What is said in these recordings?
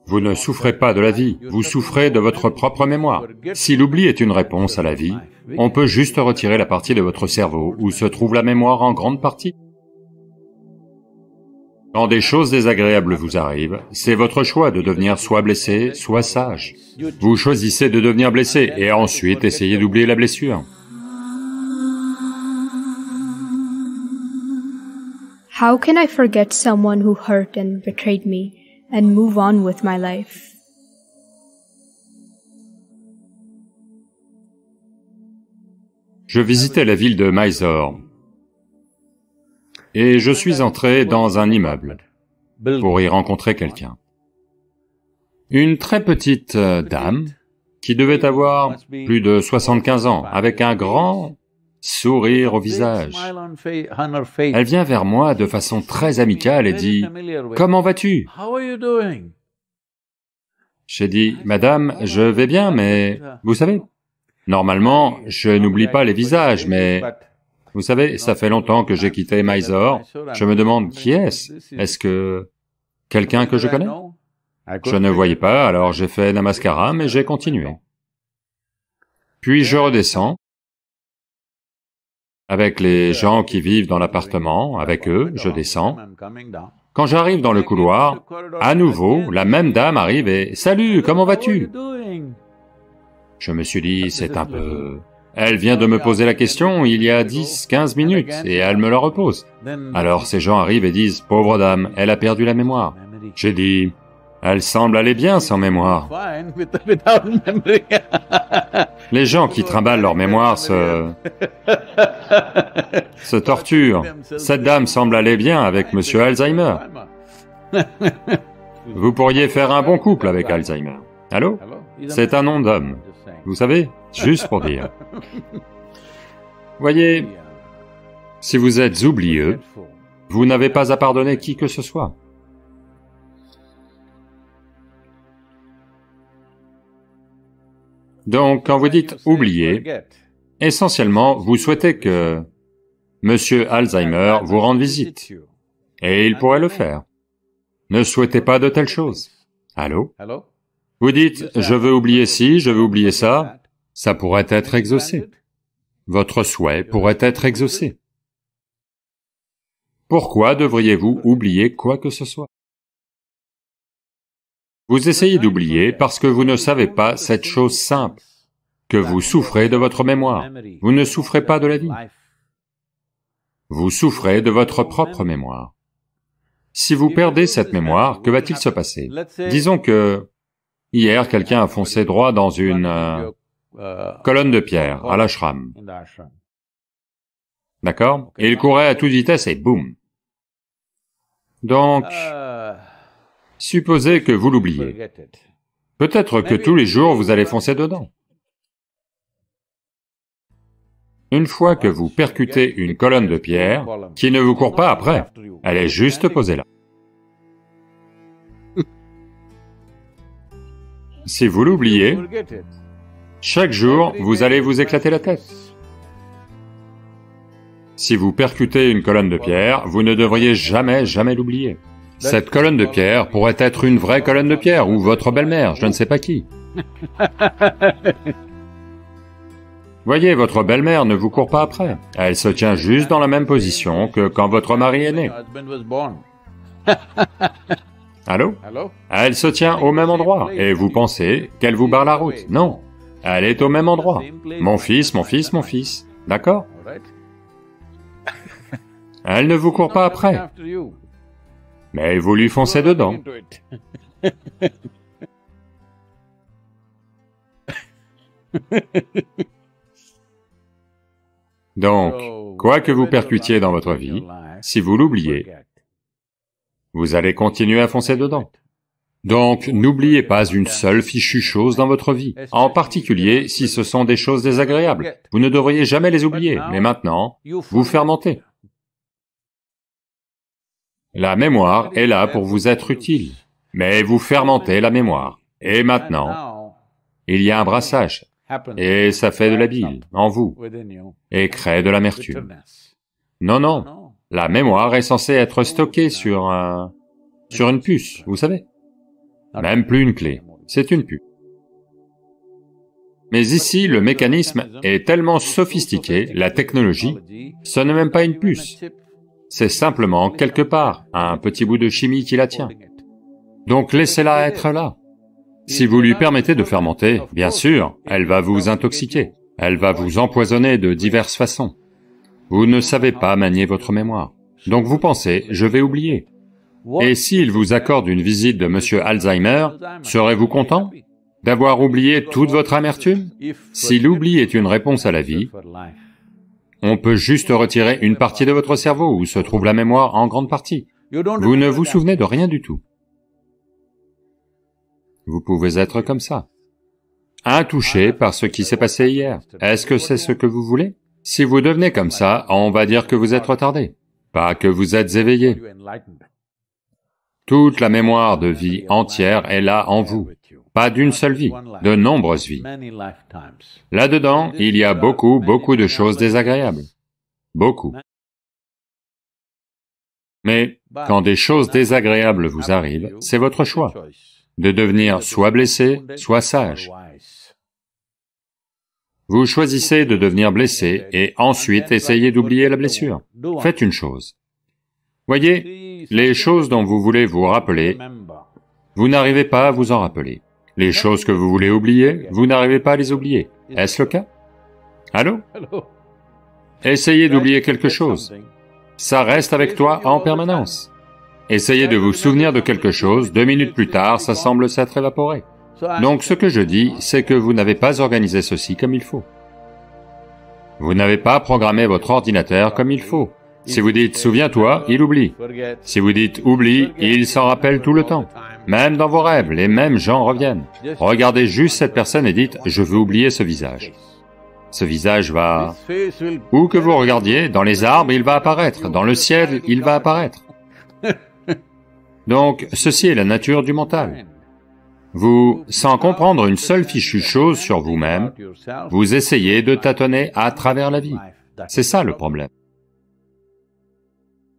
Vous ne souffrez pas de la vie, vous souffrez de votre propre mémoire. Si l'oubli est une réponse à la vie, on peut juste retirer la partie de votre cerveau où se trouve la mémoire en grande partie. Quand des choses désagréables vous arrivent, c'est votre choix de devenir soit blessé, soit sage. Vous choisissez de devenir blessé et ensuite essayez d'oublier la blessure. How can I forget someone who hurt and betrayed me and move on with my life? Je visitais la ville de Mysore et je suis entré dans un immeuble pour y rencontrer quelqu'un. Une très petite dame qui devait avoir plus de 75 ans, avec un grand sourire au visage. Elle vient vers moi de façon très amicale et dit « Comment vas-tu » J'ai dit « Madame, je vais bien, mais vous savez, normalement, je n'oublie pas les visages, mais vous savez, ça fait longtemps que j'ai quitté Mysore, je me demande qui est-ce? Est-ce que quelqu'un que je connais? Je ne voyais pas, alors j'ai fait namaskaram et j'ai continué. Puis je redescends, avec les gens qui vivent dans l'appartement, avec eux, je descends. Quand j'arrive dans le couloir, à nouveau, la même dame arrive et « Salut, comment vas-tu » Je me suis dit, c'est un peu... Elle vient de me poser la question il y a 10-15 minutes, et elle me la repose. Alors ces gens arrivent et disent, « Pauvre dame, elle a perdu la mémoire. » J'ai dit, « Elle semble aller bien sans mémoire. » Les gens qui trimballent leur mémoire se torturent. Cette dame semble aller bien avec Monsieur Alzheimer. Vous pourriez faire un bon couple avec Alzheimer. Allô? C'est un nom d'homme. Vous savez, juste pour dire. Voyez, si vous êtes oublieux, vous n'avez pas à pardonner qui que ce soit. Donc, quand vous dites « oublier », essentiellement, vous souhaitez que Monsieur Alzheimer vous rende visite, et il pourrait le faire. Ne souhaitez pas de telles choses. Allô? Vous dites « je veux oublier ci, je veux oublier ça », ça pourrait être exaucé. Votre souhait pourrait être exaucé. Pourquoi devriez-vous oublier quoi que ce soit? Vous essayez d'oublier parce que vous ne savez pas cette chose simple, que vous souffrez de votre mémoire. Vous ne souffrez pas de la vie. Vous souffrez de votre propre mémoire. Si vous perdez cette mémoire, que va-t-il se passer? Disons que hier, quelqu'un a foncé droit dans une colonne de pierre à l'ashram. D'accord? Et il courait à toute vitesse et boum! Donc, supposez que vous l'oubliez. Peut-être que tous les jours vous allez foncer dedans. Une fois que vous percutez une colonne de pierre, qui ne vous court pas après, elle est juste posée là. Si vous l'oubliez, chaque jour, vous allez vous éclater la tête. Si vous percutez une colonne de pierre, vous ne devriez jamais l'oublier. Cette colonne de pierre pourrait être une vraie colonne de pierre, ou votre belle-mère, je ne sais pas qui. Voyez, votre belle-mère ne vous court pas après. Elle se tient juste dans la même position que quand votre mari est né. Allô? Elle se tient au même endroit, et vous pensez qu'elle vous barre la route. Non, elle est au même endroit. Mon fils, mon fils, mon fils. D'accord? Elle ne vous court pas après. Mais vous lui foncez dedans. Donc, quoi que vous percutiez dans votre vie, si vous l'oubliez, vous allez continuer à foncer dedans. Donc, n'oubliez pas une seule fichue chose dans votre vie, en particulier si ce sont des choses désagréables. Vous ne devriez jamais les oublier, mais maintenant, vous fermentez. La mémoire est là pour vous être utile, mais vous fermentez la mémoire. Et maintenant, il y a un brassage, et ça fait de la bile en vous, et crée de l'amertume. Non, non, la mémoire est censée être stockée sur une puce, vous savez. même plus une clé, c'est une puce. Mais ici, le mécanisme est tellement sophistiqué, la technologie, ce n'est même pas une puce, c'est simplement quelque part un petit bout de chimie qui la tient. Donc laissez-la être là. Si vous lui permettez de fermenter, bien sûr, elle va vous intoxiquer, elle va vous empoisonner de diverses façons. Vous ne savez pas manier votre mémoire. Donc vous pensez, je vais oublier. Et s'il vous accorde une visite de Monsieur Alzheimer, serez-vous content d'avoir oublié toute votre amertume? Si l'oubli est une réponse à la vie, on peut juste retirer une partie de votre cerveau où se trouve la mémoire en grande partie. Vous ne vous souvenez de rien du tout. Vous pouvez être comme ça, intouché par ce qui s'est passé hier. Est-ce que c'est ce que vous voulez? Si vous devenez comme ça, on va dire que vous êtes retardé, pas que vous êtes éveillé. Toute la mémoire de vie entière est là en vous, pas d'une seule vie, de nombreuses vies. Là-dedans, il y a beaucoup de choses désagréables, beaucoup. Mais quand des choses désagréables vous arrivent, c'est votre choix de devenir soit blessé, soit sage. Vous choisissez de devenir blessé et ensuite essayez d'oublier la blessure. Faites une chose. Voyez, les choses dont vous voulez vous rappeler, vous n'arrivez pas à vous en rappeler. Les choses que vous voulez oublier, vous n'arrivez pas à les oublier. Est-ce le cas? Allô? Essayez d'oublier quelque chose. Ça reste avec toi en permanence. Essayez de vous souvenir de quelque chose, 2 minutes plus tard, ça semble s'être évaporé. Donc ce que je dis, c'est que vous n'avez pas organisé ceci comme il faut. Vous n'avez pas programmé votre ordinateur comme il faut. Si vous dites « souviens-toi », il oublie. Si vous dites « oublie », il s'en rappelle tout le temps. Même dans vos rêves, les mêmes gens reviennent. Regardez juste cette personne et dites « je veux oublier ce visage ». Ce visage va... Où que vous regardiez, dans les arbres, il va apparaître, dans le ciel, il va apparaître. Donc, ceci est la nature du mental. Vous, sans comprendre une seule fichue chose sur vous-même, vous essayez de tâtonner à travers la vie. C'est ça le problème.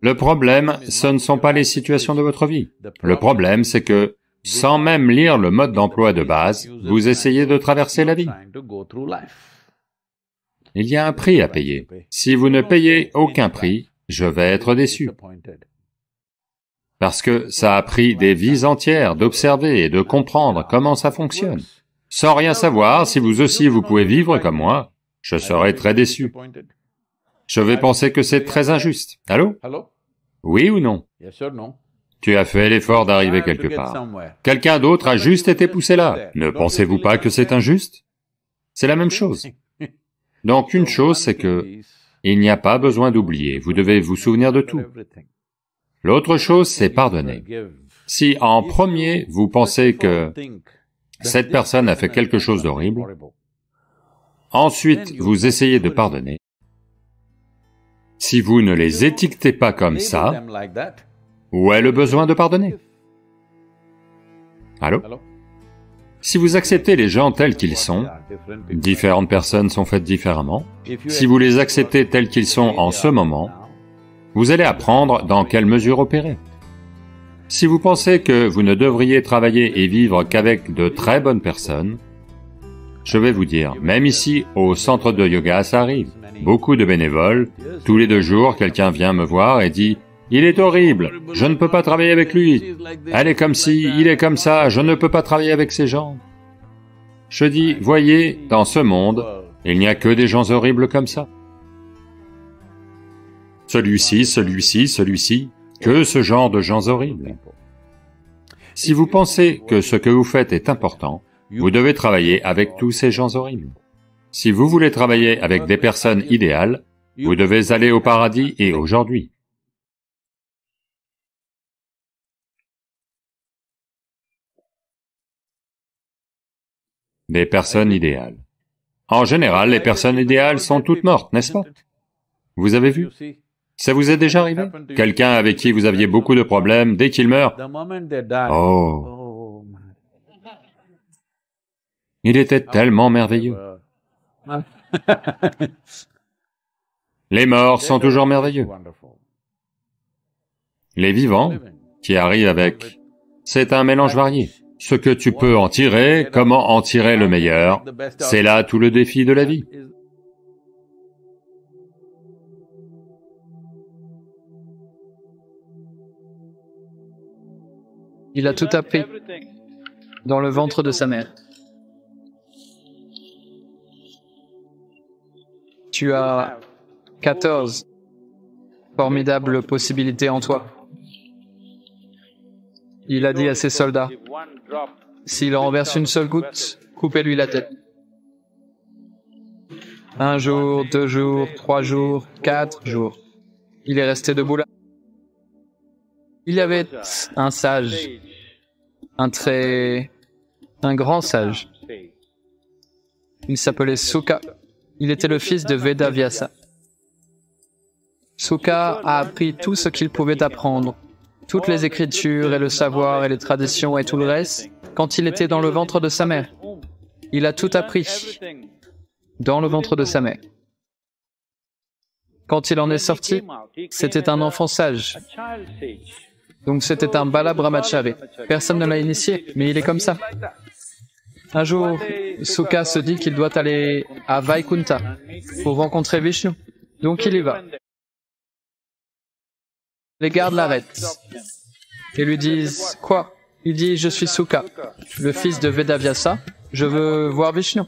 Le problème, ce ne sont pas les situations de votre vie. Le problème, c'est que, sans même lire le mode d'emploi de base, vous essayez de traverser la vie. Il y a un prix à payer. Si vous ne payez aucun prix, je vais être déçu. Parce que ça a pris des vies entières d'observer et de comprendre comment ça fonctionne. Sans rien savoir, si vous aussi vous pouvez vivre comme moi, je serai très déçu. Je vais penser que c'est très injuste. Allô? Oui ou non? Tu as fait l'effort d'arriver quelque part. Quelqu'un d'autre a juste été poussé là. Ne pensez-vous pas que c'est injuste? C'est la même chose. Donc une chose, c'est que il n'y a pas besoin d'oublier, vous devez vous souvenir de tout. L'autre chose, c'est pardonner. Si en premier, vous pensez que cette personne a fait quelque chose d'horrible, ensuite vous essayez de pardonner, si vous ne les étiquetez pas comme ça, où est le besoin de pardonner? Allô? Si vous acceptez les gens tels qu'ils sont, différentes personnes sont faites différemment, si vous les acceptez tels qu'ils sont en ce moment, vous allez apprendre dans quelle mesure opérer. Si vous pensez que vous ne devriez travailler et vivre qu'avec de très bonnes personnes, je vais vous dire, même ici, au centre de yoga, ça arrive. Beaucoup de bénévoles, tous les 2 jours, quelqu'un vient me voir et dit « Il est horrible, je ne peux pas travailler avec lui. Elle est comme ci, il est comme ça, je ne peux pas travailler avec ces gens. » Je dis « Voyez, dans ce monde, il n'y a que des gens horribles comme ça. Celui-ci, celui-ci, celui-ci, que ce genre de gens horribles. Si vous pensez que ce que vous faites est important, vous devez travailler avec tous ces gens horribles. Si vous voulez travailler avec des personnes idéales, vous devez aller au paradis et aujourd'hui. Des personnes idéales. En général, les personnes idéales sont toutes mortes, n'est-ce pas? Vous avez vu? Ça vous est déjà arrivé? Quelqu'un avec qui vous aviez beaucoup de problèmes, dès qu'il meurt, oh, il était tellement merveilleux. Les morts sont toujours merveilleux. Les vivants, qui arrivent avec... C'est un mélange varié. Ce que tu peux en tirer, comment en tirer le meilleur, c'est là tout le défi de la vie. Il a tout appris dans le ventre de sa mère. Tu as 14 formidables possibilités en toi. Il a dit à ses soldats, s'il renverse une seule goutte, coupez-lui la tête. 1 jour, 2 jours, 3 jours, 4 jours. Il est resté debout là. Il y avait un sage, un grand sage. Il s'appelait Sukha. Il était le fils de Vedavyasa. Sukha a appris tout ce qu'il pouvait apprendre, toutes les écritures et le savoir et les traditions et tout le reste, quand il était dans le ventre de sa mère. Il a tout appris dans le ventre de sa mère. Quand il en est sorti, c'était un enfant sage. Donc c'était un Bala Brahmachari. Personne ne l'a initié, mais il est comme ça. Un jour, Sukha se dit qu'il doit aller à Vaikunta pour rencontrer Vishnu. Donc il y va. Les gardes l'arrêtent et lui disent « Quoi ?» Il dit « Je suis Sukha, le fils de Vedavyasa, je veux voir Vishnu. »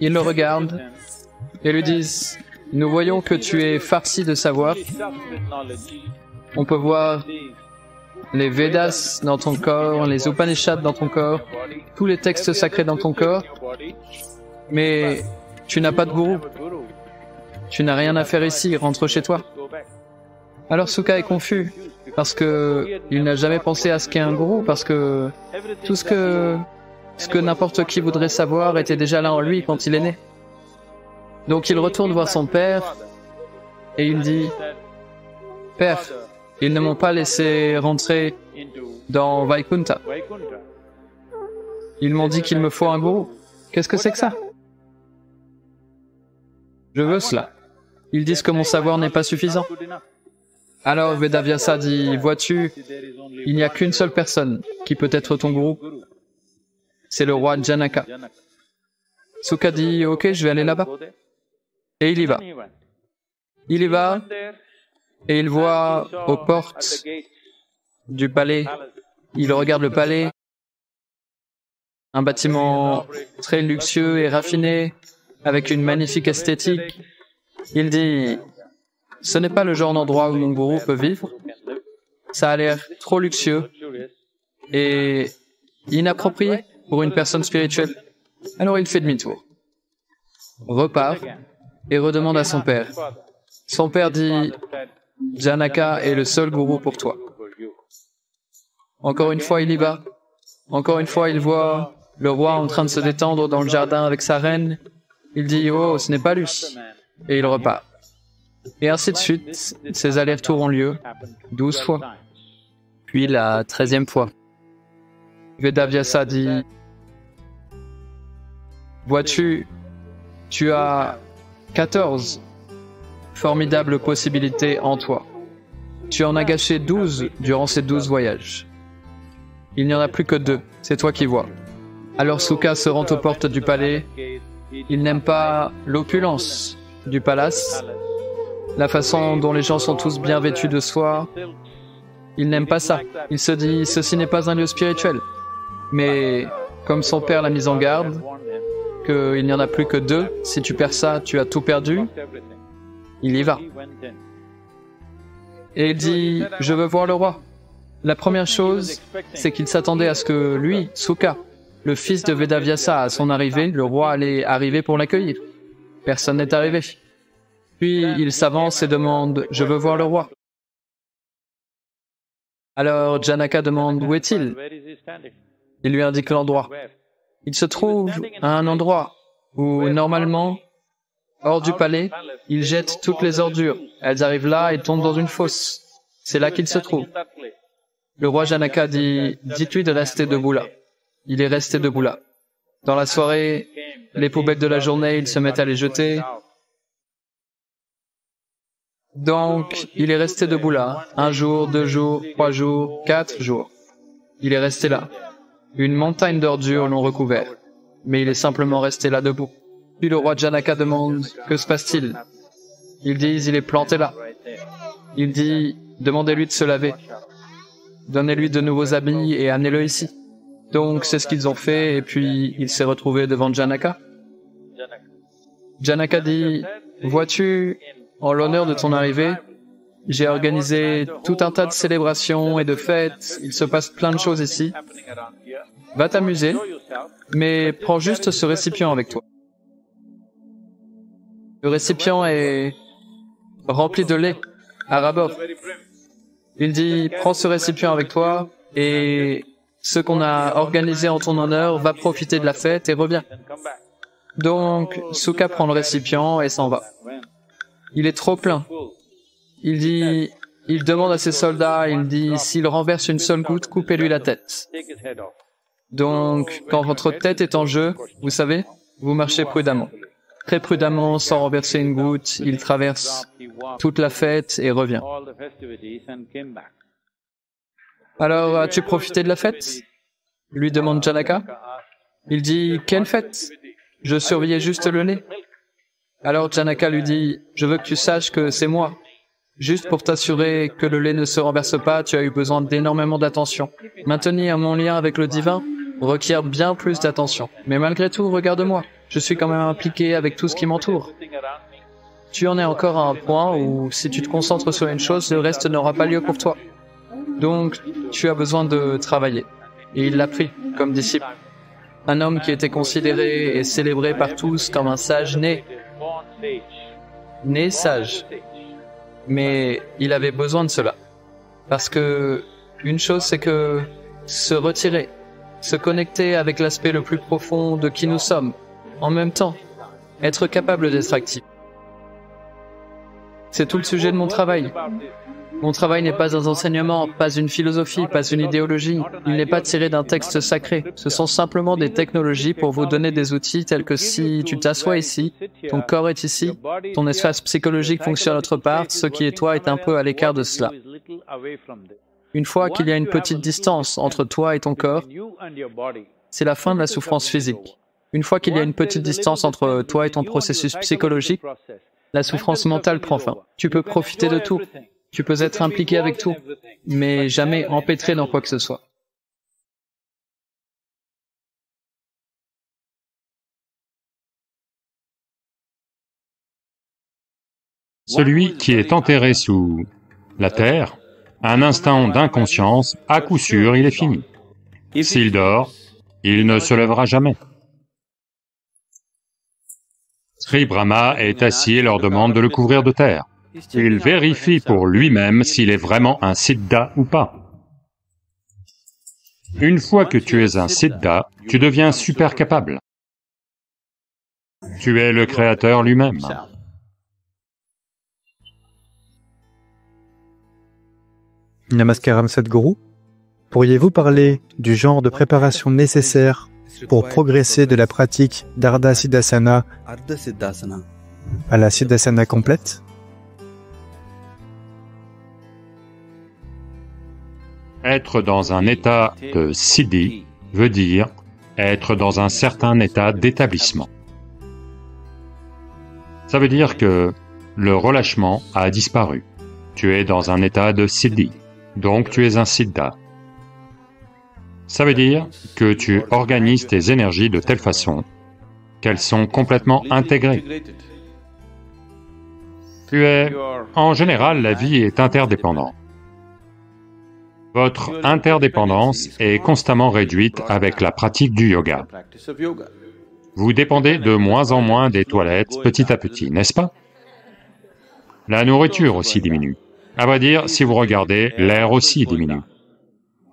Ils le regardent et lui disent « Nous voyons que tu es farci de savoir. On peut voir les Védas dans ton corps, les Upanishads dans ton corps, tous les textes sacrés dans ton corps, mais tu n'as pas de gourou. Tu n'as rien à faire ici, rentre chez toi. » Alors Sukha est confus, parce que il n'a jamais pensé à ce qu'est un gourou, parce que tout ce que n'importe qui voudrait savoir était déjà là en lui quand il est né. Donc il retourne voir son père, et il dit « Père, ils ne m'ont pas laissé rentrer dans Vaikunta. Ils m'ont dit qu'il me faut un gourou. Qu'est-ce que c'est que ça? Je veux cela. Ils disent que mon savoir n'est pas suffisant. » Alors Vedavyasa dit, vois-tu, il n'y a qu'une seule personne qui peut être ton gourou. C'est le roi Janaka. Sukha dit, ok, je vais aller là-bas. Et il y va. Il y va, et il voit aux portes du palais, il regarde le palais, un bâtiment très luxueux et raffiné, avec une magnifique esthétique. Il dit, ce n'est pas le genre d'endroit où mon gourou peut vivre. Ça a l'air trop luxueux et inapproprié pour une personne spirituelle. Alors il fait demi-tour, repart et redemande à son père. Son père dit, Janaka est le seul gourou pour toi. Encore une fois, il y va. Encore une fois, il voit le roi en train de se détendre dans le jardin avec sa reine. Il dit, oh, ce n'est pas lui. Et il repart. Et ainsi de suite, ces allers-retours ont lieu 12 fois. Puis la 13e fois, Vedavyasa dit, vois-tu, tu as 14 formidables possibilités en toi. Tu en as gâché 12 durant ces 12 voyages. Il n'y en a plus que 2, c'est toi qui vois. Alors Sukha se rend aux portes du palais. Il n'aime pas l'opulence du palace, la façon dont les gens sont tous bien vêtus de soie. Il n'aime pas ça. Il se dit, ceci n'est pas un lieu spirituel. Mais comme son père l'a mis en garde, qu'il n'y en a plus que 2, si tu perds ça, tu as tout perdu, il y va. Et il dit, je veux voir le roi. La première chose, c'est qu'il s'attendait à ce que lui, Sukha, le fils de Vedavyasa, à son arrivée, le roi allait arriver pour l'accueillir. Personne n'est arrivé. Puis il s'avance et demande « Je veux voir le roi ». Alors Janaka demande « Où est-il » Il lui indique l'endroit. Il se trouve à un endroit où, normalement, hors du palais, il jette toutes les ordures. Elles arrivent là et tombent dans une fosse. C'est là qu'il se trouve. Le roi Janaka dit « Dites-lui de rester debout là ». Il est resté debout là. Dans la soirée, les poubelles de la journée, il se met à les jeter. Donc, il est resté debout là, 1 jour, 2 jours, 3 jours, 4 jours. Il est resté là. Une montagne d'ordures l'ont recouvert. Mais il est simplement resté là debout. Puis le roi Janaka demande « Que se passe-t-il » Ils disent « Il est planté là ». Il dit « Demandez-lui de se laver. Donnez-lui de nouveaux habits et amenez-le ici. » Donc c'est ce qu'ils ont fait et puis il s'est retrouvé devant Janaka. Janaka dit « Vois-tu, en l'honneur de ton arrivée, j'ai organisé tout un tas de célébrations et de fêtes, il se passe plein de choses ici. Va t'amuser, mais prends juste ce récipient avec toi. » Le récipient est rempli de lait, à ras-bord. Il dit « Prends ce récipient avec toi et ce qu'on a organisé en ton honneur va profiter de la fête et reviens. » Donc, Sukha prend le récipient et s'en va. Il est trop plein. Il demande à ses soldats, il dit, s'il renverse une seule goutte, coupez-lui la tête. Donc, quand votre tête est en jeu, vous savez, vous marchez prudemment. Très prudemment, sans renverser une goutte, il traverse toute la fête et revient. Alors, as-tu profité de la fête? Lui demande Janaka. Il dit, quelle fête? Je surveillais juste le lait. Alors Janaka lui dit, je veux que tu saches que c'est moi. Juste pour t'assurer que le lait ne se renverse pas, tu as eu besoin d'énormément d'attention. Maintenir mon lien avec le divin requiert bien plus d'attention. Mais malgré tout, regarde-moi. Je suis quand même impliqué avec tout ce qui m'entoure. Tu en es encore à un point où, si tu te concentres sur une chose, le reste n'aura pas lieu pour toi. Donc, tu as besoin de travailler. Et il l'a pris comme disciple. Un homme qui était considéré et célébré par tous comme un sage né. Né sage. Mais il avait besoin de cela. Parce que, une chose c'est que se retirer, se connecter avec l'aspect le plus profond de qui nous sommes, en même temps, être capable d'être actif. C'est tout le sujet de mon travail. Mon travail n'est pas un enseignement, pas une philosophie, pas une idéologie. Il n'est pas tiré d'un texte sacré. Ce sont simplement des technologies pour vous donner des outils tels que si tu t'assois ici, ton corps est ici, ton espace psychologique fonctionne autre part, ce qui est toi est un peu à l'écart de cela. Une fois qu'il y a une petite distance entre toi et ton corps, c'est la fin de la souffrance physique. Une fois qu'il y a une petite distance entre toi et ton processus psychologique, la souffrance mentale prend fin. Tu peux profiter de tout. Tu peux être impliqué avec tout, mais jamais empêtré dans quoi que ce soit. Celui qui est enterré sous la terre, un instant d'inconscience, à coup sûr, il est fini. S'il dort, il ne se lèvera jamais. Sri Brahma est assis et leur demande de le couvrir de terre. Il vérifie pour lui-même s'il est vraiment un siddha ou pas. Une fois que tu es un siddha, tu deviens super capable. Tu es le créateur lui-même. Namaskaram Sadhguru, pourriez-vous parler du genre de préparation nécessaire pour progresser de la pratique d'Ardha Siddhasana à la Siddhasana complète? Être dans un état de siddhi veut dire être dans un certain état d'établissement. Ça veut dire que le relâchement a disparu. Tu es dans un état de siddhi, donc tu es un siddha. Ça veut dire que tu organises tes énergies de telle façon qu'elles sont complètement intégrées. En général, la vie est interdépendante. Votre interdépendance est constamment réduite avec la pratique du yoga. Vous dépendez de moins en moins des toilettes petit à petit, n'est-ce pas? La nourriture aussi diminue. À vrai dire, si vous regardez, l'air aussi diminue.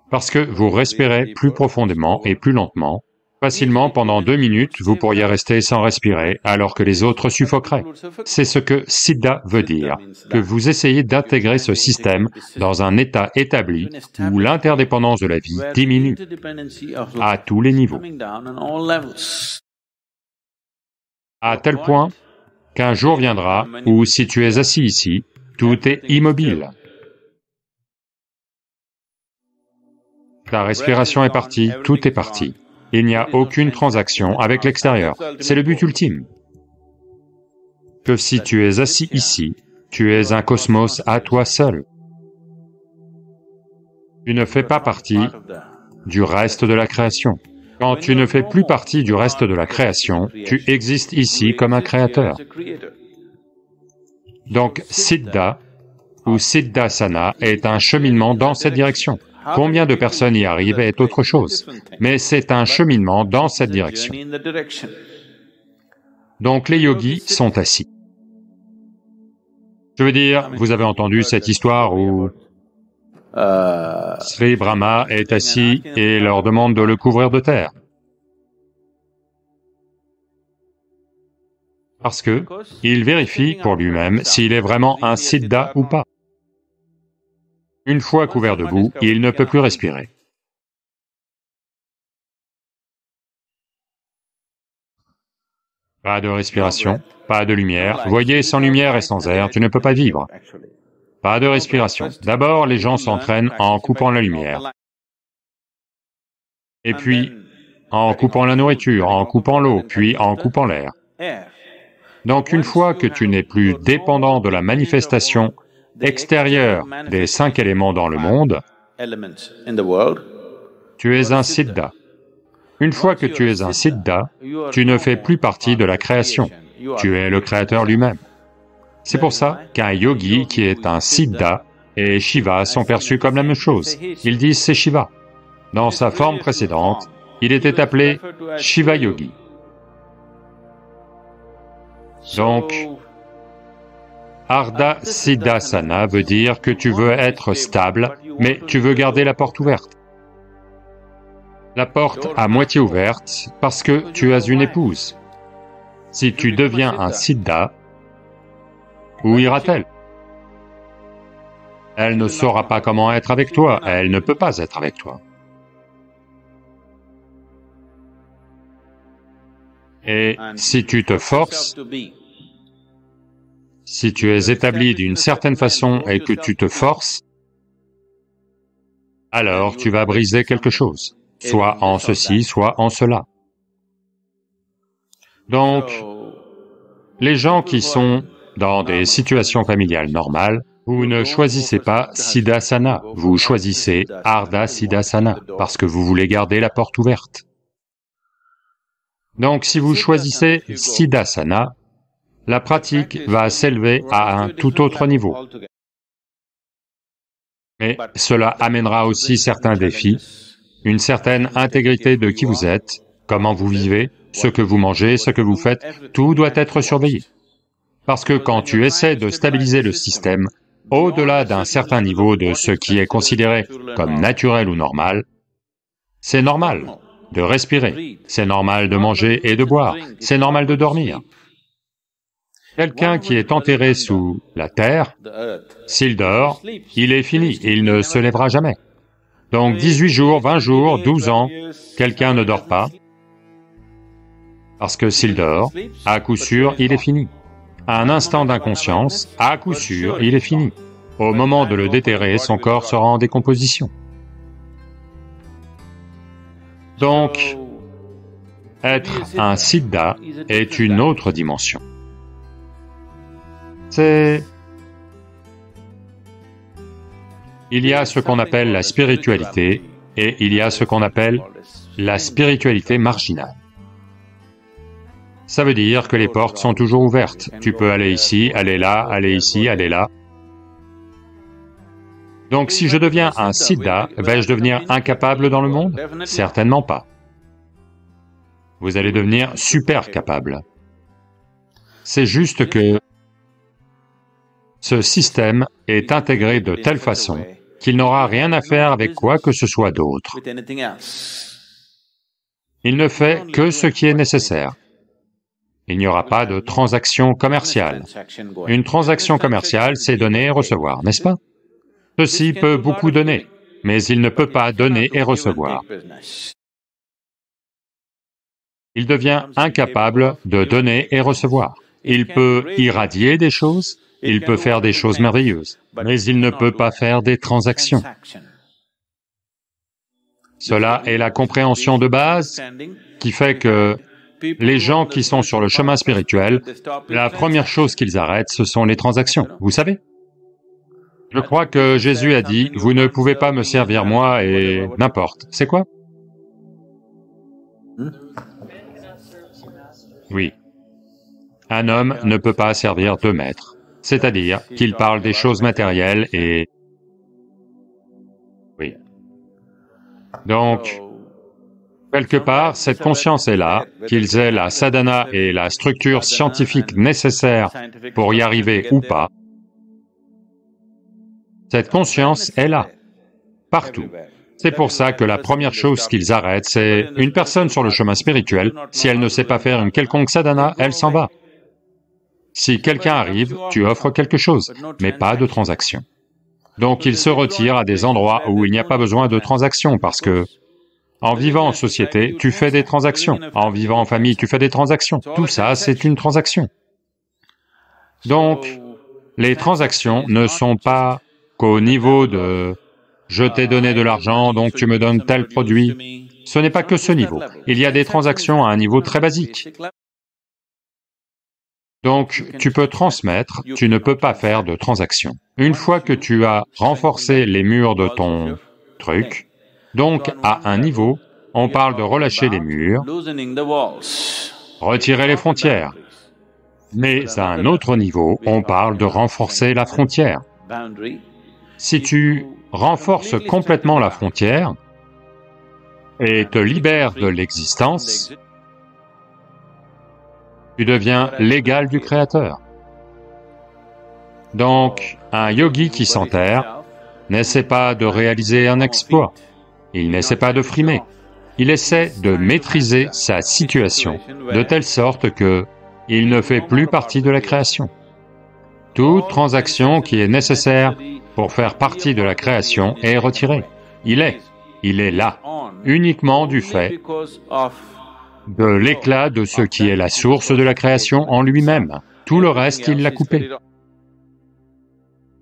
Parce que vous respirez plus profondément et plus lentement. Facilement, pendant 2 minutes, vous pourriez rester sans respirer, alors que les autres suffoqueraient. C'est ce que Siddha veut dire, que vous essayez d'intégrer ce système dans un état établi où l'interdépendance de la vie diminue à tous les niveaux. À tel point qu'un jour viendra où, si tu es assis ici, tout est immobile. Ta respiration est partie, tout est parti. Il n'y a aucune transaction avec l'extérieur. C'est le but ultime. Que si tu es assis ici, tu es un cosmos à toi seul. Tu ne fais pas partie du reste de la création. Quand tu ne fais plus partie du reste de la création, tu existes ici comme un créateur. Donc, Siddha ou Siddhasana est un cheminement dans cette direction. Combien de personnes y arrivent est autre chose, mais c'est un cheminement dans cette direction. Donc les yogis sont assis. Je veux dire, vous avez entendu cette histoire où Sri Brahma est assis et leur demande de le couvrir de terre. Parce que il vérifie pour lui-même s'il est vraiment un siddha ou pas. Une fois couvert de boue, il ne peut plus respirer. Pas de respiration, pas de lumière. Voyez, sans lumière et sans air, tu ne peux pas vivre. Pas de respiration. D'abord, les gens s'entraînent en coupant la lumière. Et puis, en coupant la nourriture, en coupant l'eau, puis en coupant l'air. Donc une fois que tu n'es plus dépendant de la manifestation extérieure des 5 éléments dans le monde, tu es un siddha. Une fois que tu es un siddha, tu ne fais plus partie de la création, tu es le créateur lui-même. C'est pour ça qu'un yogi qui est un siddha et Shiva sont perçus comme la même chose. Ils disent c'est Shiva. Dans sa forme précédente, il était appelé Shiva Yogi. Donc, Ardha Siddhasana veut dire que tu veux être stable, mais tu veux garder la porte ouverte. La porte à moitié ouverte parce que tu as une épouse. Si tu deviens un siddha, où ira-t-elle? Elle ne saura pas comment être avec toi, elle ne peut pas être avec toi. Et si tu te forces, si tu es établi d'une certaine façon et que tu te forces, alors tu vas briser quelque chose, soit en ceci, soit en cela. Donc, les gens qui sont dans des situations familiales normales, vous ne choisissez pas Siddhasana, vous choisissez Ardha Siddhasana, parce que vous voulez garder la porte ouverte. Donc si vous choisissez Siddhasana, la pratique va s'élever à un tout autre niveau. Mais cela amènera aussi certains défis, une certaine intégrité de qui vous êtes, comment vous vivez, ce que vous mangez, ce que vous faites, tout doit être surveillé. Parce que quand tu essaies de stabiliser le système au-delà d'un certain niveau de ce qui est considéré comme naturel ou normal, c'est normal de respirer, c'est normal de manger et de boire, c'est normal de dormir. Quelqu'un qui est enterré sous la terre, s'il dort, il est fini, il ne se lèvera jamais. Donc 18 jours, 20 jours, 12 ans, quelqu'un ne dort pas, parce que s'il dort, à coup sûr, il est fini. À un instant d'inconscience, à coup sûr, il est fini. Au moment de le déterrer, son corps sera en décomposition. Donc, être un siddha est une autre dimension. Il y a ce qu'on appelle la spiritualité et il y a ce qu'on appelle la spiritualité marginale. Ça veut dire que les portes sont toujours ouvertes. Tu peux aller ici, aller là, aller ici, aller là. Donc si je deviens un siddha, vais-je devenir incapable dans le monde? Certainement pas. Vous allez devenir super capable. C'est juste que ce système est intégré de telle façon qu'il n'aura rien à faire avec quoi que ce soit d'autre. Il ne fait que ce qui est nécessaire. Il n'y aura pas de transaction commerciale. Une transaction commerciale, c'est donner et recevoir, n'est-ce pas? Ceci peut beaucoup donner, mais il ne peut pas donner et recevoir. Il devient incapable de donner et recevoir. Il peut irradier des choses, il peut faire des choses merveilleuses, mais il ne peut pas faire des transactions. Cela est la compréhension de base qui fait que les gens qui sont sur le chemin spirituel, la première chose qu'ils arrêtent, ce sont les transactions, vous savez? Je crois que Jésus a dit, « Vous ne pouvez pas me servir moi et n'importe. » C'est quoi? Oui. Un homme ne peut pas servir deux maîtres, c'est-à-dire qu'il parle des choses matérielles et... Oui. Donc, quelque part, cette conscience est là, qu'ils aient la sadhana et la structure scientifique nécessaire pour y arriver ou pas. Cette conscience est là, partout. C'est pour ça que la première chose qu'ils arrêtent, c'est une personne sur le chemin spirituel, si elle ne sait pas faire une quelconque sadhana, elle s'en va. Si quelqu'un arrive, tu offres quelque chose, mais pas de transaction. Donc il se retire à des endroits où il n'y a pas besoin de transaction, parce que en vivant en société, tu fais des transactions. En vivant en famille, tu fais des transactions. Tout ça, c'est une transaction. Donc, les transactions ne sont pas qu'au niveau de « je t'ai donné de l'argent, donc tu me donnes tel produit ». Ce n'est pas que ce niveau. Il y a des transactions à un niveau très basique. Donc, tu peux transmettre, tu ne peux pas faire de transaction. Une fois que tu as renforcé les murs de ton truc, donc à un niveau, on parle de relâcher les murs, retirer les frontières. Mais à un autre niveau, on parle de renforcer la frontière. Si tu renforces complètement la frontière et te libères de l'existence, tu deviens l'égal du Créateur. Donc, un yogi qui s'enterre n'essaie pas de réaliser un exploit, il n'essaie pas de frimer, il essaie de maîtriser sa situation de telle sorte que il ne fait plus partie de la création. Toute transaction qui est nécessaire pour faire partie de la création est retirée. Il est là, uniquement du fait de l'éclat de ce qui est la source de la création en lui-même. Tout le reste, il l'a coupé.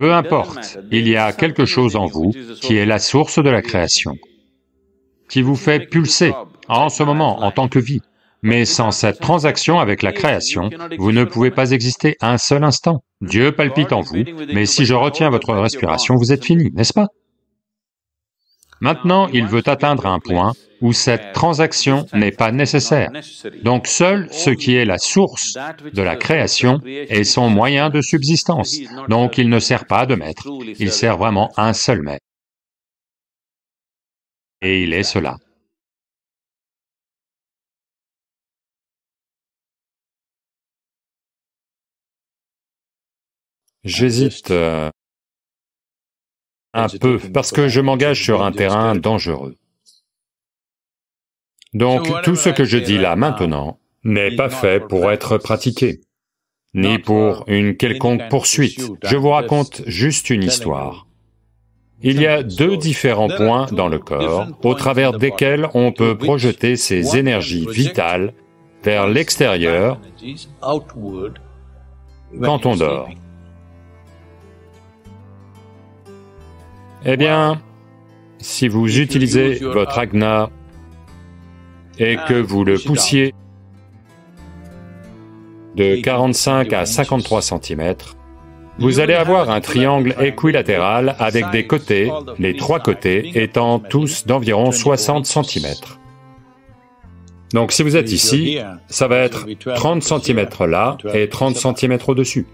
Peu importe, il y a quelque chose en vous qui est la source de la création, qui vous fait pulser en ce moment en tant que vie. Mais sans cette transaction avec la création, vous ne pouvez pas exister un seul instant. Dieu palpite en vous, mais si je retiens votre respiration, vous êtes fini, n'est-ce pas? Maintenant, il veut atteindre un point où cette transaction n'est pas nécessaire. Donc seul ce qui est la source de la création est son moyen de subsistance. Donc il ne sert pas de maître, il sert vraiment un seul maître. Et il est cela. J'hésite un peu, parce que je m'engage sur un terrain dangereux. Donc tout ce que je dis là maintenant n'est pas fait pour être pratiqué, ni pour une quelconque poursuite. Je vous raconte juste une histoire. Il y a deux différents points dans le corps, au travers desquels on peut projeter ces énergies vitales vers l'extérieur quand on dort. Eh bien, si vous utilisez votre ajna et que vous le poussiez de 45 à 53 cm, vous allez avoir un triangle équilatéral avec des côtés, les trois côtés étant tous d'environ 60 cm. Donc si vous êtes ici, ça va être 30 cm là et 30 cm au-dessus.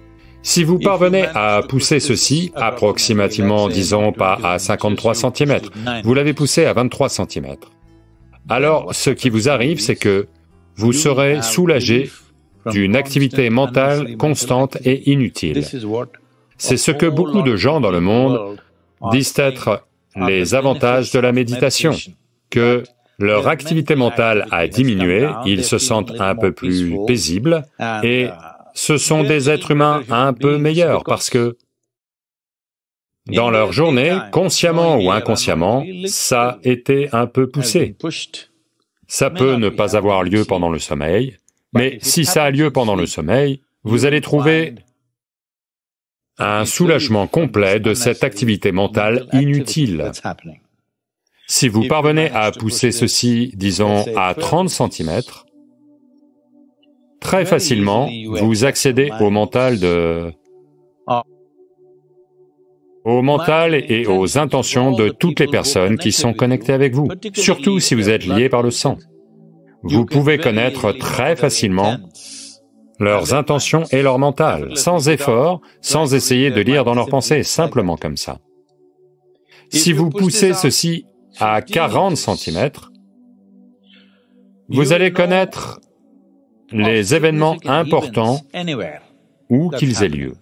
Si vous parvenez à pousser ceci, approximativement, disons pas à 53 cm, vous l'avez poussé à 23 cm. Alors, ce qui vous arrive, c'est que vous serez soulagé d'une activité mentale constante et inutile. C'est ce que beaucoup de gens dans le monde disent être les avantages de la méditation, que leur activité mentale a diminué, ils se sentent un peu plus paisibles, et ce sont des êtres humains un peu meilleurs parce que dans leur journée, consciemment ou inconsciemment, ça a été un peu poussé. Ça peut ne pas avoir lieu pendant le sommeil, mais si ça a lieu pendant le sommeil, vous allez trouver un soulagement complet de cette activité mentale inutile. Si vous parvenez à pousser ceci, disons, à 30 cm, très facilement, vous accédez au mental et aux intentions de toutes les personnes qui sont connectées avec vous, surtout si vous êtes liés par le sang. Vous pouvez connaître très facilement leurs intentions et leur mental, sans effort, sans essayer de lire dans leurs pensées, simplement comme ça. Si vous poussez ceci à 40 cm, vous allez connaître les événements importants où qu'ils aient lieu.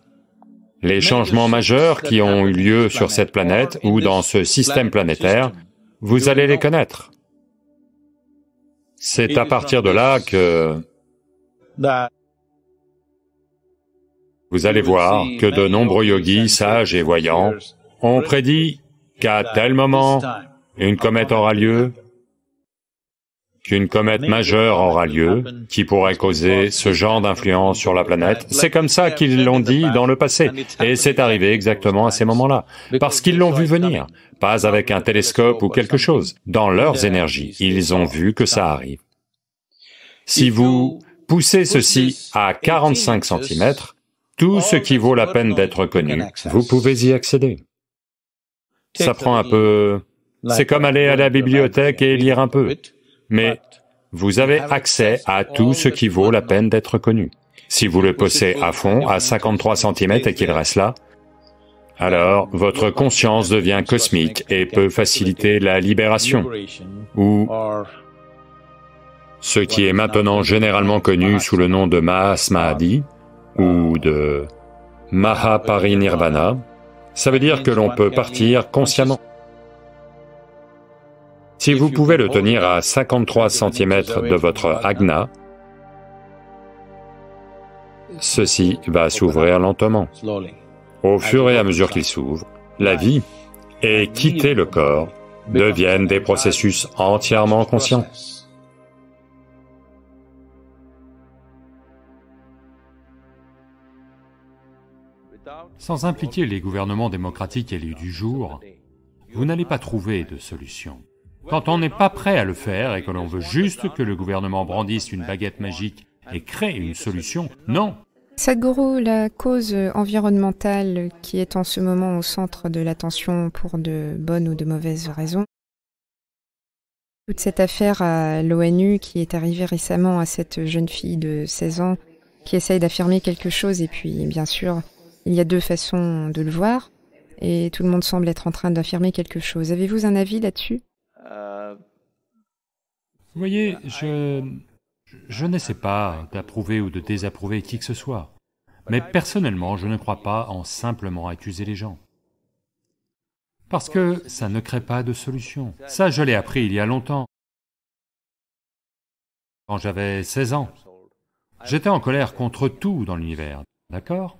Les changements majeurs qui ont eu lieu sur cette planète ou dans ce système planétaire, vous allez les connaître. C'est à partir de là que vous allez voir que de nombreux yogis sages et voyants ont prédit qu'à tel moment, une comète aura lieu, qu'une comète majeure aura lieu, qui pourrait causer ce genre d'influence sur la planète. C'est comme ça qu'ils l'ont dit dans le passé, et c'est arrivé exactement à ces moments-là, parce qu'ils l'ont vu venir, pas avec un télescope ou quelque chose. Dans leurs énergies, ils ont vu que ça arrive. Si vous poussez ceci à 45 cm, tout ce qui vaut la peine d'être connu, vous pouvez y accéder. Ça prend un peu... C'est comme aller à la bibliothèque et lire un peu. Mais vous avez accès à tout ce qui vaut la peine d'être connu. Si vous le poussez à fond, à 53 cm et qu'il reste là, alors votre conscience devient cosmique et peut faciliter la libération, ou ce qui est maintenant généralement connu sous le nom de Mahasamadhi, ou de Mahaparinirvana. Ça veut dire que l'on peut partir consciemment. Si vous pouvez le tenir à 53 cm de votre ajna, ceci va s'ouvrir lentement. Au fur et à mesure qu'il s'ouvre, la vie et quitter le corps deviennent des processus entièrement conscients. Sans impliquer les gouvernements démocratiques élus du jour, vous n'allez pas trouver de solution. Quand on n'est pas prêt à le faire et que l'on veut juste que le gouvernement brandisse une baguette magique et crée une solution, non. Sadhguru, la cause environnementale qui est en ce moment au centre de l'attention pour de bonnes ou de mauvaises raisons, toute cette affaire à l'ONU qui est arrivée récemment à cette jeune fille de 16 ans qui essaye d'affirmer quelque chose, et puis bien sûr, il y a deux façons de le voir, et tout le monde semble être en train d'affirmer quelque chose. Avez-vous un avis là-dessus ? Vous voyez, je n'essaie pas d'approuver ou de désapprouver qui que ce soit, mais personnellement, je ne crois pas en simplement accuser les gens. Parce que ça ne crée pas de solution. Ça, je l'ai appris il y a longtemps. Quand j'avais 16 ans, j'étais en colère contre tout dans l'univers, d'accord ?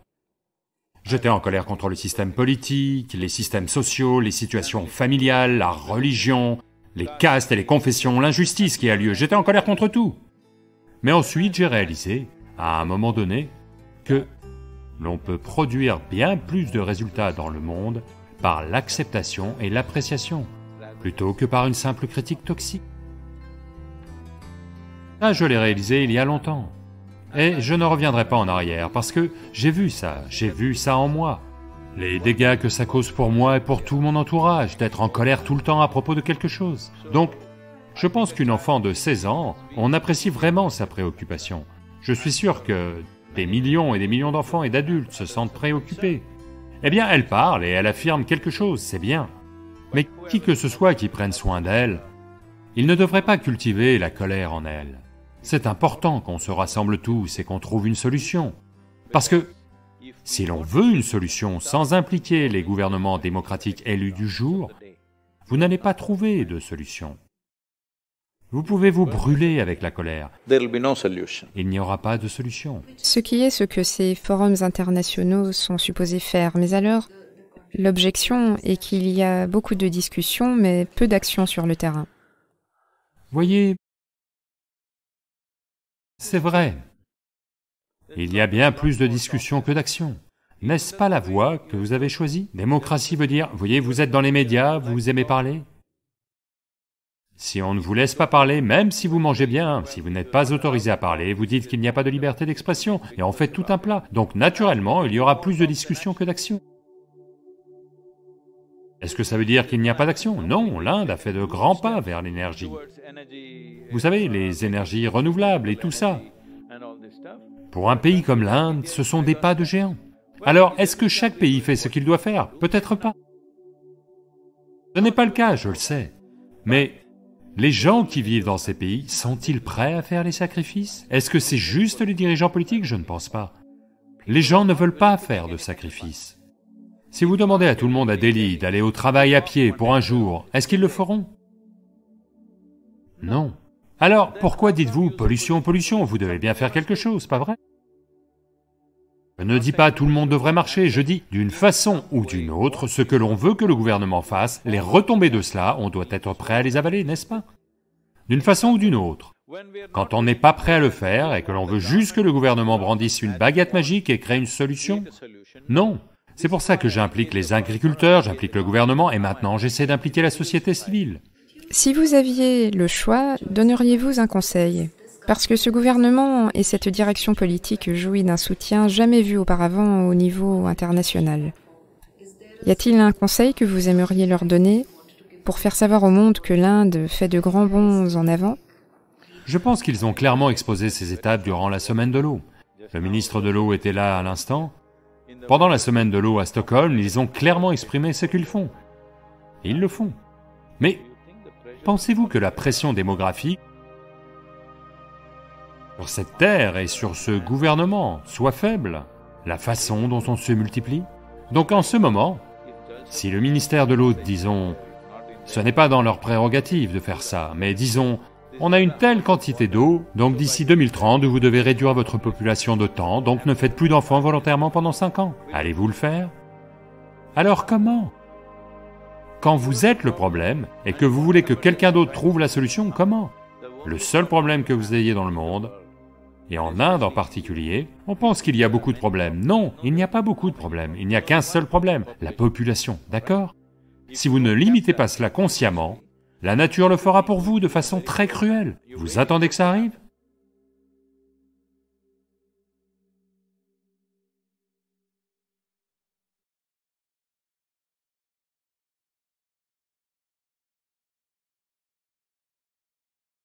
J'étais en colère contre le système politique, les systèmes sociaux, les situations familiales, la religion, les castes et les confessions, l'injustice qui a lieu, j'étais en colère contre tout. Mais ensuite, j'ai réalisé, à un moment donné, que l'on peut produire bien plus de résultats dans le monde par l'acceptation et l'appréciation, plutôt que par une simple critique toxique. Ça, je l'ai réalisé il y a longtemps. Et je ne reviendrai pas en arrière, parce que j'ai vu ça en moi. Les dégâts que ça cause pour moi et pour tout mon entourage, d'être en colère tout le temps à propos de quelque chose. Donc, je pense qu'une enfant de 16 ans, on apprécie vraiment sa préoccupation. Je suis sûr que des millions et des millions d'enfants et d'adultes se sentent préoccupés. Eh bien, elle parle et elle affirme quelque chose, c'est bien. Mais qui que ce soit qui prenne soin d'elle, il ne devrait pas cultiver la colère en elle. C'est important qu'on se rassemble tous et qu'on trouve une solution. Parce que si l'on veut une solution sans impliquer les gouvernements démocratiques élus du jour, vous n'allez pas trouver de solution. Vous pouvez vous brûler avec la colère. Il n'y aura pas de solution. Ce qui est ce que ces forums internationaux sont supposés faire. Mais alors, l'objection est qu'il y a beaucoup de discussions, mais peu d'actions sur le terrain. Voyez, c'est vrai. Il y a bien plus de discussions que d'actions. N'est-ce pas la voie que vous avez choisie? Démocratie veut dire, voyez, vous êtes dans les médias, vous aimez parler. Si on ne vous laisse pas parler, même si vous mangez bien, si vous n'êtes pas autorisé à parler, vous dites qu'il n'y a pas de liberté d'expression, et on fait tout un plat. Donc naturellement, il y aura plus de discussion que d'action. Est-ce que ça veut dire qu'il n'y a pas d'action? Non, l'Inde a fait de grands pas vers l'énergie. Vous savez, les énergies renouvelables et tout ça. Pour un pays comme l'Inde, ce sont des pas de géant. Alors, est-ce que chaque pays fait ce qu'il doit faire? Peut-être pas. Ce n'est pas le cas, je le sais. Mais les gens qui vivent dans ces pays, sont-ils prêts à faire les sacrifices? Est-ce que c'est juste les dirigeants politiques? Je ne pense pas. Les gens ne veulent pas faire de sacrifices. Si vous demandez à tout le monde à Delhi d'aller au travail à pied pour un jour, est-ce qu'ils le feront? Non. Alors, pourquoi dites-vous pollution, pollution? Vous devez bien faire quelque chose, pas vrai? Je ne dis pas tout le monde devrait marcher, je dis d'une façon ou d'une autre, ce que l'on veut que le gouvernement fasse, les retombées de cela, on doit être prêt à les avaler, n'est-ce pas? D'une façon ou d'une autre. Quand on n'est pas prêt à le faire et que l'on veut juste que le gouvernement brandisse une baguette magique et crée une solution, non. C'est pour ça que j'implique les agriculteurs, j'implique le gouvernement et maintenant j'essaie d'impliquer la société civile. Si vous aviez le choix, donneriez-vous un conseil? Parce que ce gouvernement et cette direction politique jouit d'un soutien jamais vu auparavant au niveau international. Y a-t-il un conseil que vous aimeriez leur donner pour faire savoir au monde que l'Inde fait de grands bonds en avant? Je pense qu'ils ont clairement exposé ces étapes durant la semaine de l'eau. Le ministre de l'eau était là à l'instant. Pendant la semaine de l'eau à Stockholm, ils ont clairement exprimé ce qu'ils font. Et ils le font. Mais pensez-vous que la pression démographique sur cette terre et sur ce gouvernement soit faible? La façon dont on se multiplie? Donc en ce moment, si le ministère de l'eau, disons, ce n'est pas dans leur prérogative de faire ça, mais disons, on a une telle quantité d'eau, donc d'ici 2030, vous devez réduire votre population de temps, donc ne faites plus d'enfants volontairement pendant 5 ans. Allez-vous le faire? Alors comment? Quand vous êtes le problème, et que vous voulez que quelqu'un d'autre trouve la solution, comment? Le seul problème que vous ayez dans le monde, et en Inde en particulier, on pense qu'il y a beaucoup de problèmes. Non, il n'y a pas beaucoup de problèmes, il n'y a qu'un seul problème, la population, d'accord? Si vous ne limitez pas cela consciemment, la nature le fera pour vous de façon très cruelle. Vous attendez que ça arrive?